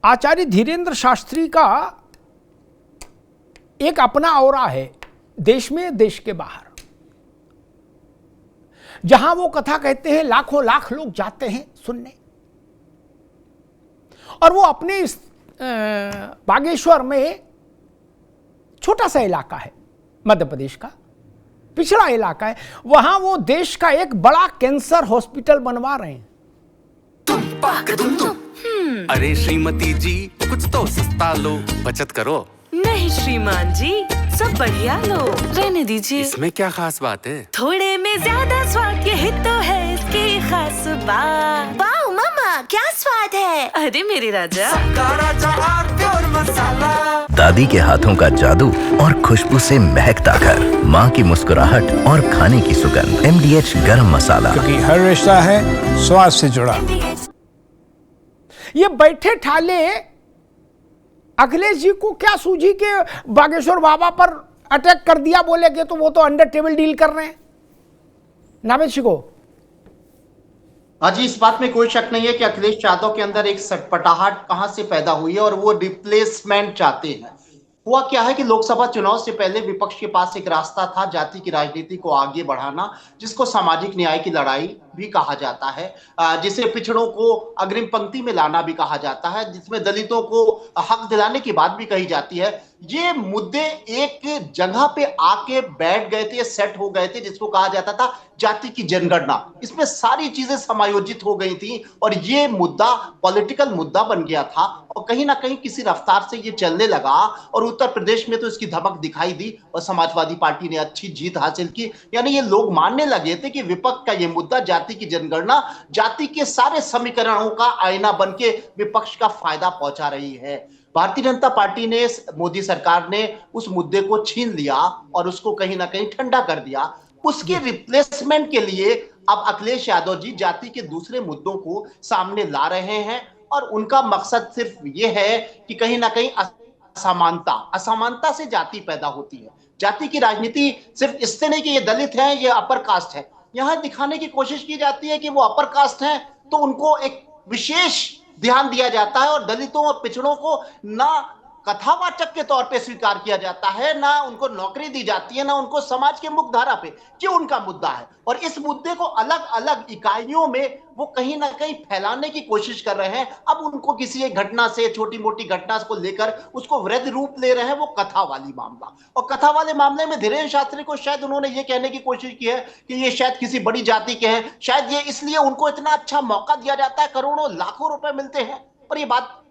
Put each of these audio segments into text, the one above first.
आचार्य धीरेन्द्र शास्त्री का एक अपना औरा है देश में, देश के बाहर। जहां वो कथा कहते हैं लाखों लाख लोग जाते हैं सुनने, और वो अपने इस बागेश्वर में छोटा सा इलाका है, मध्य प्रदेश का पिछड़ा इलाका है, वहां वो देश का एक बड़ा कैंसर हॉस्पिटल बनवा रहे हैं। अरे श्रीमती जी, कुछ तो सस्ता लो, बचत करो। नहीं श्रीमान जी, सब बढ़िया लो, रहने दीजिए। इसमें क्या खास बात है? थोड़े में ज्यादा स्वाद, यही तो है इसकी खास बात। वाओ मामा, क्या स्वाद है। अरे मेरे राजा, दादी के हाथों का जादू और खुशबू से महकता घर, माँ की मुस्कुराहट और खाने की सुगंध। MDH गरम मसाला, क्योंकि हर रिश्ता है स्वाद से जुड़ा। ये बैठे ठाले अखिलेश जी को क्या सूझी के बागेश्वर बाबा पर अटैक कर दिया, बोले कि तो वो तो अंडर टेबल डील कर रहे हैं। नावेद शिको, हाँ जी, इस बात में कोई शक नहीं है कि अखिलेश यादव के अंदर एक सटपटाहट कहां से पैदा हुई है और वो रिप्लेसमेंट चाहते हैं। हुआ क्या है कि लोकसभा चुनाव से पहले विपक्ष के पास एक रास्ता था जाति की राजनीति को आगे बढ़ाना, जिसको सामाजिक न्याय की लड़ाई भी कहा जाता है, जिसे पिछड़ों को अग्रिम पंक्ति में लाना भी कहा जाता है, जिसमें दलितों को हक दिलाने की बात भी कही जाती है। ये मुद्दे एक जगह पे आके बैठ गए थे, सेट हो गए थे, जिसको कहा जाता था जाति की जनगणना। इसमें सारी चीजें समायोजित हो गई थी और ये मुद्दा पॉलिटिकल मुद्दा बन गया था और कहीं ना कहीं किसी रफ्तार से ये चलने लगा और उत्तर प्रदेश में तो इसकी धमक दिखाई दी और समाजवादी पार्टी ने अच्छी जीत हासिल की। यानी ये लोग मानने लगे थे कि विपक्ष का ये मुद्दा जाति की जनगणना जाति के सारे समीकरणों का आईना बन के विपक्ष का फायदा पहुंचा रही है। भारतीय जनता पार्टी ने, मोदी सरकार ने उस मुद्दे को छीन लिया और उसको कहीं ना कहीं ठंडा कर दिया। उसके रिप्लेसमेंट के लिए अब अखिलेश यादव जी जाति के दूसरे मुद्दों को सामने ला रहे हैं और उनका मकसद सिर्फ ये है कि कहीं ना कहीं असमानता से जाति पैदा होती है। जाति की राजनीति सिर्फ इससे नहीं कि ये दलित है, ये अपर कास्ट है, यहां दिखाने की कोशिश की जाती है कि वो अपर कास्ट हैं तो उनको एक विशेष ध्यान दिया जाता है और दलितों और पिछड़ों को ना कथावाचक के तौर पे स्वीकार किया जाता है, ना उनको नौकरी दी जाती है, ना उनको समाज के मुख्यधारा पे, क्यों उनका मुद्दा है। और इस मुद्दे को अलग अलग इकाइयों में वो कहीं ना कहीं फैलाने की कोशिश कर रहे हैं। अब उनको किसी एक घटना से, छोटी मोटी घटना को लेकर उसको वृहद रूप ले रहे हैं, वो कथा वाली मामला। और कथा वाले मामले में धीरेन्द्र शास्त्री को शायद उन्होंने ये कहने की कोशिश की है कि ये शायद किसी बड़ी जाति के हैं, शायद ये इसलिए उनको इतना अच्छा मौका दिया जाता है, करोड़ों लाखों रुपए मिलते हैं। पर ये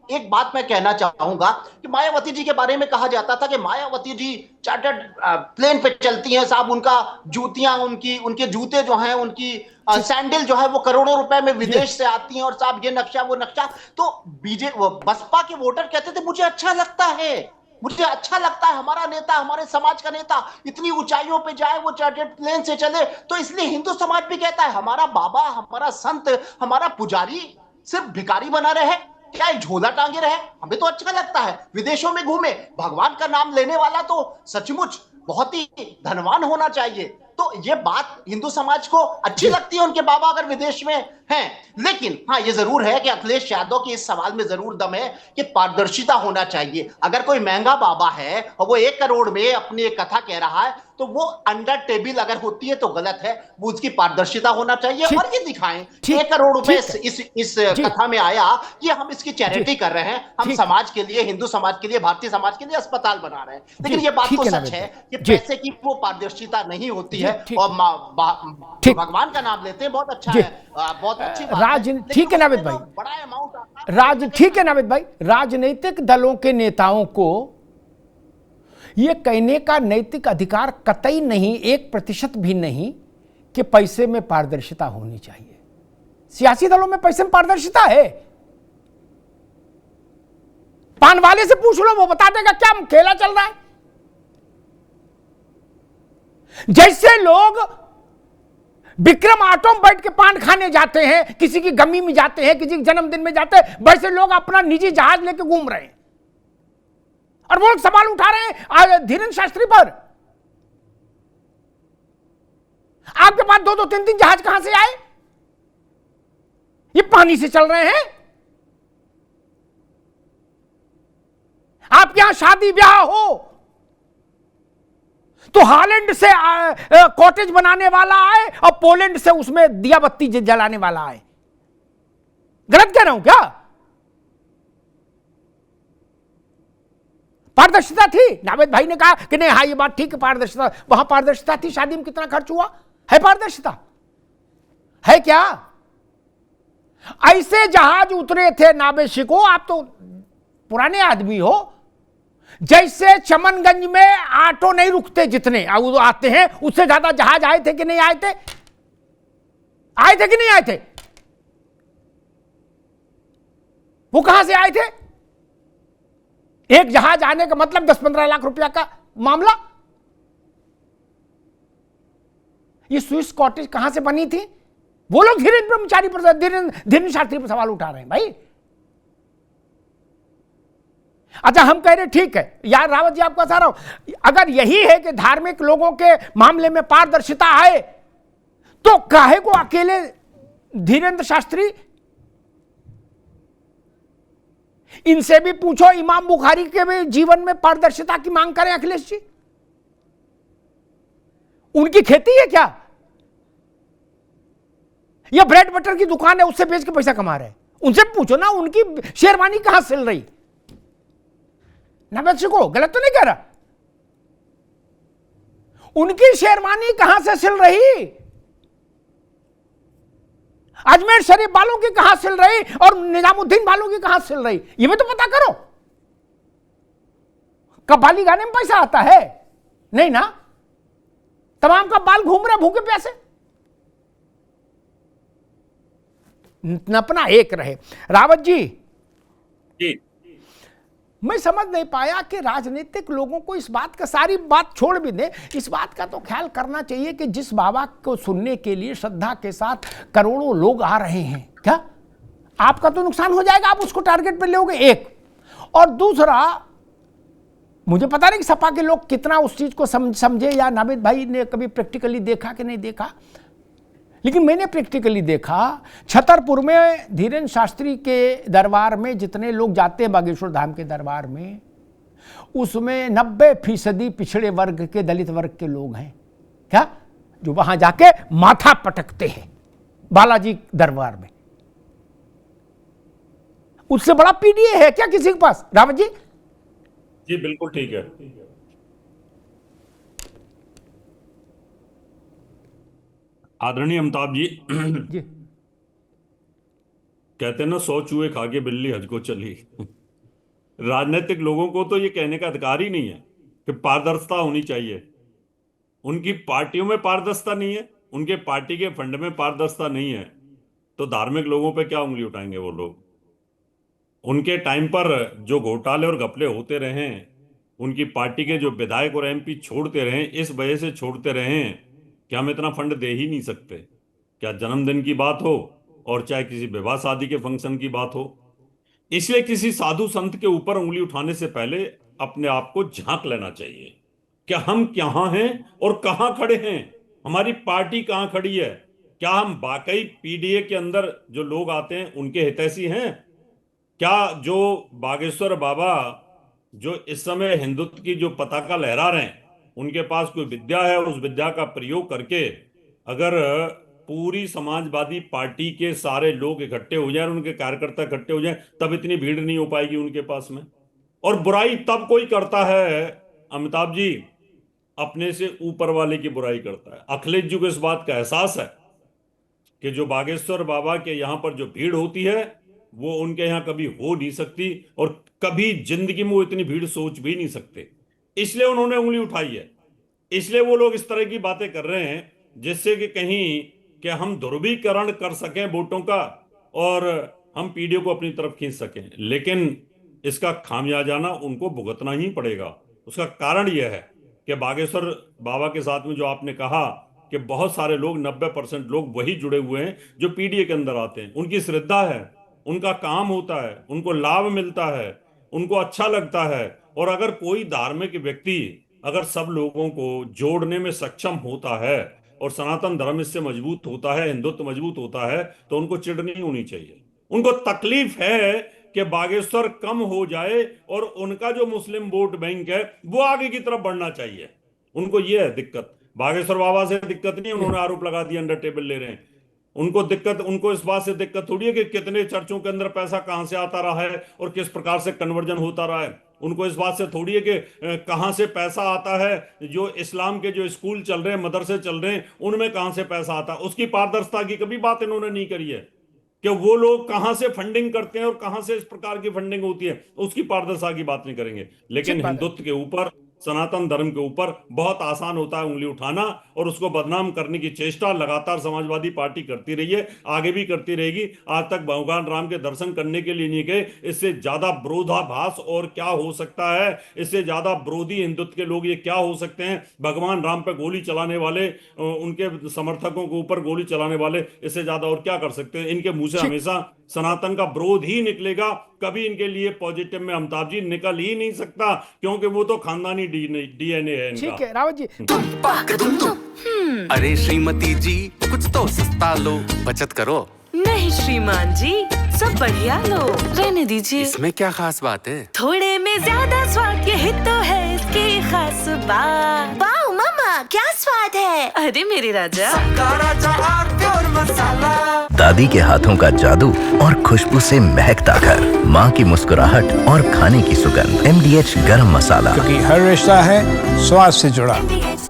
एक बात मैं कहना चाहूंगा कि मायावती जी के बारे में कहा जाता था कि मायावती जी चार्टर्ड प्लेन पे चलती हैं साहब, उनका जूतियां, उनके जूते जो हैं, उनकी सैंडल जो है वो करोड़ों रुपए में विदेश से आती हैं और साहब ये नक्शा वो नक्शा। तो बसपा के वोटर कहते थे मुझे अच्छा लगता है, मुझे अच्छा लगता है हमारा नेता, हमारे समाज का नेता इतनी ऊंचाइयों पे जाए, वो चार्टर्ड प्लेन से चले। तो इसलिए हिंदू समाज भी कहता है हमारा बाबा, हमारा संत, हमारा पुजारी सिर्फ भिखारी बना रहे, क्या एक झोला टांगे रहे, हमें तो अच्छा लगता है, विदेशों में घूमे, भगवान का नाम लेने वाला तो सचमुच बहुत ही धनवान होना चाहिए। तो ये बात हिंदू समाज को अच्छी लगती है, उनके बाबा अगर विदेश में हैं। लेकिन हाँ, ये जरूर है कि अखिलेश यादव के इस सवाल में जरूर दम है कि पारदर्शिता होना चाहिए। अगर कोई महंगा बाबा है और वो 1 करोड़ में अपनी एक कथा कह रहा है तो वो अंडर टेबल अगर होती है तो गलत है, वो उसकी पारदर्शिता होना चाहिए और ये दिखाएं 1 करोड़ रुपए इस कथा में आया, ये हम इसकी चैरिटी कर रहे हैं, हम समाज के लिए, हिंदू समाज के लिए, भारतीय समाज के लिए अस्पताल बना रहे हैं। लेकिन ये बात तो सच है कि पैसे की वो पारदर्शिता नहीं होती है और भगवान का नाम लेते हैं, बहुत अच्छा है, बहुत अच्छी बात है। ठीक है नावेद भाई, बड़ा अमाउंट ठीक है नावेद भाई, राजनीतिक दलों के नेताओं को यह कहने का नैतिक अधिकार कतई नहीं, 1% भी नहीं कि पैसे में पारदर्शिता होनी चाहिए। सियासी दलों में पैसे में पारदर्शिता है। पान वाले से पूछ लो, वो बता देगा क्या खेला चल रहा है। जैसे लोग विक्रम ऑटो में बैठ के पान खाने जाते हैं, किसी की गमी में जाते हैं, किसी के जन्मदिन में जाते हैं, वैसे लोग अपना निजी जहाज लेके घूम रहे हैं और वो लोग सवाल उठा रहे हैं धीरेन्द्र शास्त्री पर। आपके पास 2-2, 3-3 जहाज कहां से आए? ये पानी से चल रहे हैं। जहां शादी ब्याह हो तो हॉलैंड से कॉटेज बनाने वाला आए और पोलैंड से उसमें दिया बत्ती जलाने वाला आए। गलत कह रहा हूं क्या? पारदर्शिता थी। नावेद भाई ने कहा कि नहीं, हाँ ये बात ठीक है, पारदर्शिता, वहां पारदर्शिता थी। शादी में कितना खर्च हुआ है, पारदर्शिता है क्या? ऐसे जहाज उतरे थे नावेशिको, आप तो पुराने आदमी हो, जैसे चमनगंज में ऑटो नहीं रुकते जितने आते हैं, उससे ज्यादा जहाज आए थे कि नहीं आए थे? आए थे कि नहीं आए थे? वो कहां से आए थे? एक जहाज आने का मतलब 10-15 लाख रुपया का मामला। ये स्विस कॉटेज कहां से बनी थी? वो लोग धीरेन्द्र ब्रह्मचारी पर, धीरेन्द्र शास्त्री पर सवाल उठा रहे हैं भाई। अच्छा, हम कह रहे ठीक है यार, रावत जी आपको बता रहा हूं, अगर यही है कि धार्मिक लोगों के मामले में पारदर्शिता आए तो काहे को अकेले धीरेन्द्र शास्त्री? इनसे भी पूछो, इमाम बुखारी के भी जीवन में पारदर्शिता की मांग करें अखिलेश जी। उनकी खेती है क्या, या ब्रेड बटर की दुकान है उससे बेच के पैसा कमा रहे हैं? उनसे पूछो ना, उनकी शेरवानी कहां सिल रही? ना को गलत तो नहीं कह रहा, उनकी शेरवानी कहां से सिल रही? अजमेर शरीफ वालों की कहां सिल रही और निजामुद्दीन वालों की कहां सिल रही? ये भी तो पता करो। कव्वाली गाने में पैसा आता है? नहीं ना। तमाम का बाल घूम रहे भूखे प्यासे। अपना एक रहे। रावत जी, मैं समझ नहीं पाया कि राजनीतिक लोगों को इस बात का, सारी बात छोड़ भी दें, इस बात का तो ख्याल करना चाहिए कि जिस बाबा को सुनने के लिए श्रद्धा के साथ करोड़ों लोग आ रहे हैं, क्या आपका तो नुकसान हो जाएगा? आप उसको टारगेट पे लोगे, एक। और दूसरा, मुझे पता नहीं कि सपा के लोग कितना उस चीज को समझे, या नावेद भाई ने कभी प्रैक्टिकली देखा कि नहीं देखा, लेकिन मैंने प्रैक्टिकली देखा। छतरपुर में धीरेन्द्र शास्त्री के दरबार में जितने लोग जाते हैं, बागेश्वर धाम के दरबार में, उसमें 90% पिछड़े वर्ग के, दलित वर्ग के लोग हैं, क्या, जो वहां जाके माथा पटकते हैं बालाजी दरबार में। उससे बड़ा पीडीए है क्या किसी के पास? रावत जी जी बिल्कुल ठीक है। आदरणीय अमिताभ जी, जी कहते हैं ना, 100 चूहे खा के बिल्ली हज को चली। राजनीतिक लोगों को तो ये कहने का अधिकार ही नहीं है कि पारदर्शिता होनी चाहिए। उनकी पार्टियों में पारदर्शिता नहीं है, उनके पार्टी के फंड में पारदर्शिता नहीं है, तो धार्मिक लोगों पे क्या उंगली उठाएंगे वो लोग? उनके टाइम पर जो घोटाले और घपले होते रहे, उनकी पार्टी के जो विधायक और एमपी छोड़ते रहे, इस वजह से छोड़ते रहे कि हम इतना फंड दे ही नहीं सकते। क्या जन्मदिन की बात हो और चाहे किसी विवाह शादी के फंक्शन की बात हो। इसलिए किसी साधु संत के ऊपर उंगली उठाने से पहले अपने आप को झांक लेना चाहिए कि हम कहाँ हैं और कहाँ खड़े हैं, हमारी पार्टी कहाँ खड़ी है। क्या हम वाकई पीडीए के अंदर जो लोग आते हैं उनके हितैषी हैं? क्या जो बागेश्वर बाबा जो इस समय हिंदुत्व की जो पताका लहरा रहे हैं, उनके पास कोई विद्या है, उस विद्या का प्रयोग करके अगर पूरी समाजवादी पार्टी के सारे लोग इकट्ठे हो जाएं, उनके कार्यकर्ता इकट्ठे हो जाएं, तब इतनी भीड़ नहीं हो पाएगी उनके पास में। और बुराई तब कोई करता है अमिताभ जी, अपने से ऊपर वाले की बुराई करता है। अखिलेश जी को इस बात का एहसास है कि जो बागेश्वर बाबा के यहाँ पर जो भीड़ होती है वो उनके यहाँ कभी हो नहीं सकती, और कभी जिंदगी में वो इतनी भीड़ सोच भी नहीं सकते। इसलिए उन्होंने उंगली उठाई है। इसलिए वो लोग इस तरह की बातें कर रहे हैं जिससे कि कहीं कि हम ध्रुवीकरण कर सकें वोटों का और हम पीडीए को अपनी तरफ खींच सकें। लेकिन इसका खामियाजाना उनको भुगतना ही पड़ेगा। उसका कारण यह है कि बागेश्वर बाबा के साथ में जो आपने कहा कि बहुत सारे लोग, 90% लोग वही जुड़े हुए हैं जो पीडीए के अंदर आते हैं। उनकी श्रद्धा है, उनका काम होता है, उनको लाभ मिलता है, उनको अच्छा लगता है। और अगर कोई धार्मिक व्यक्ति अगर सब लोगों को जोड़ने में सक्षम होता है और सनातन धर्म इससे मजबूत होता है, हिंदुत्व मजबूत होता है, तो उनको चिढ़ नहीं होनी चाहिए। उनको तकलीफ है कि बागेश्वर कम हो जाए और उनका जो मुस्लिम वोट बैंक है वो आगे की तरफ बढ़ना चाहिए। उनको ये है दिक्कत। बागेश्वर बाबा से दिक्कत नहीं, उन्होंने आरोप लगा दिया अंडर टेबल ले रहे हैं। उनको दिक्कत, उनको इस बात से दिक्कत थोड़ी है कि कितने चर्चों के अंदर पैसा कहां से आता रहा है और किस प्रकार से कन्वर्जन होता रहा है। उनको इस बात से थोड़ी है कि कहां से पैसा आता है, जो इस्लाम के जो स्कूल चल रहे हैं, मदरसे चल रहे हैं, उनमें कहां से पैसा आता है। उसकी पारदर्शिता की कभी बात इन्होंने नहीं करी है कि वो लोग कहां से फंडिंग करते हैं और कहां से इस प्रकार की फंडिंग होती है, उसकी पारदर्शिता की बात नहीं करेंगे। लेकिन हिंदुत्व के ऊपर, सनातन धर्म के ऊपर बहुत आसान होता है उंगली उठाना और उसको बदनाम करने की चेष्टा लगातार समाजवादी पार्टी करती रही है, आगे भी करती रहेगी। आज तक भगवान राम के दर्शन करने के लिए नहीं गए। इससे ज्यादा विरोधाभास और क्या हो सकता है? इससे ज्यादा विरोधी हिंदुत्व के लोग ये क्या हो सकते हैं? भगवान राम पे गोली चलाने वाले, उनके समर्थकों के ऊपर गोली चलाने वाले, इससे ज्यादा और क्या कर सकते हैं? इनके मुंह से हमेशा सनातन का विरोध ही निकलेगा। कभी इनके लिए पॉजिटिव में अमिताभ जी निकल ही नहीं सकता, क्योंकि वो तो खानदानी डीएनए है इनका। ठीक है रावत जी। अरे श्रीमती जी कुछ तो सस्ता लो, बचत करो। नहीं श्रीमान जी, सब बढ़िया लो, रहने दीजिए। इसमें क्या खास बात है? थोड़े में ज्यादा स्वाद, यही तो है इसकी खास बात। वाह मामा, क्या स्वाद है। अरे मेरे राजा, दादी के हाथों का जादू और खुशबू से महकता घर, माँ की मुस्कुराहट और खाने की सुगंध। MDH गरम मसाला। क्योंकि हर रिश्ता है स्वाद से जुड़ा।